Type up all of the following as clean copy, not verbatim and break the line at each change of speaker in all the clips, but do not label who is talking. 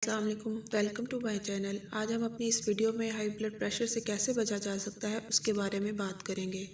السلام علیکم، welcome to my channel. آج ہم اپنی اس ویڈیو میں ہائی بلڈ پریشر سے کیسے بچا جا سکتا ہے اس کے بارے میں بات کریں گے۔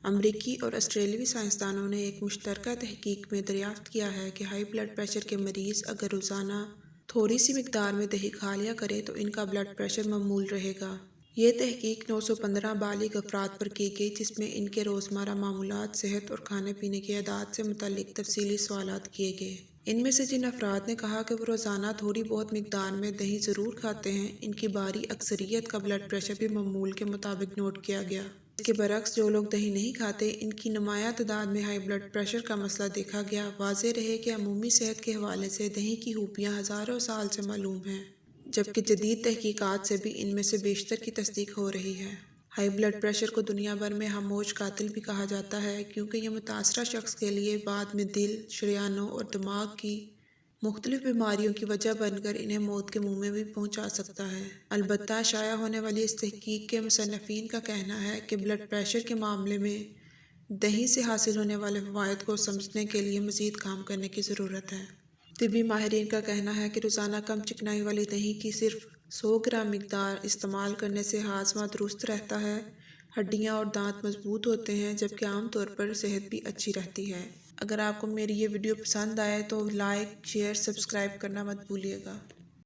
امریکی اور آسٹریلوی سائنسدانوں نے ایک مشترکہ تحقیق میں دریافت کیا ہے کہ ہائی بلڈ پریشر کے مریض اگر روزانہ تھوڑی سی مقدار میں دہی کھا لیا کریں تو ان کا بلڈ پریشر معمول رہے گا۔ یہ تحقیق 915 بالغ افراد پر کی گئی جس میں ان کے روزمرہ معمولات، صحت اور کھانے پینے کی عادات سے متعلق تفصیلی سوالات کیے گئے۔ ان میں سے جن افراد نے کہا کہ وہ روزانہ تھوڑی بہت مقدار میں دہی ضرور کھاتے ہیں، ان کی باری اکثریت کا بلڈ پریشر بھی معمول کے مطابق نوٹ کیا گیا۔ اس کے برعکس جو لوگ دہی نہیں کھاتے، ان کی نمایاں تعداد میں ہائی بلڈ پریشر کا مسئلہ دیکھا گیا۔ واضح رہے کہ عمومی صحت کے حوالے سے دہی کی خوبیاں ہزاروں سال سے معلوم ہیں، جبکہ جدید تحقیقات سے بھی ان میں سے بیشتر کی تصدیق ہو رہی ہے۔ ہائی بلڈ پریشر کو دنیا بھر میں خاموش قاتل بھی کہا جاتا ہے کیونکہ یہ متاثرہ شخص کے لیے بعد میں دل، شریانوں اور دماغ کی مختلف بیماریوں کی وجہ بن کر انہیں موت کے منہ میں بھی پہنچا سکتا ہے۔ البتہ شائع ہونے والی اس تحقیق کے مصنفین کا کہنا ہے کہ بلڈ پریشر کے معاملے میں دہی سے حاصل ہونے والے فوائد کو سمجھنے کے لیے مزید کام کرنے کی ضرورت ہے۔ طبی ماہرین کا کہنا ہے کہ روزانہ کم چکنائی والی دہی کی صرف 100 گرام مقدار استعمال کرنے سے ہاضمہ درست رہتا ہے، ہڈیاں اور دانت مضبوط ہوتے ہیں، جبکہ عام طور پر صحت بھی اچھی رہتی ہے۔ اگر آپ کو میری یہ ویڈیو پسند آئے تو لائک، شیئر، سبسکرائب کرنا مت بھولیے گا۔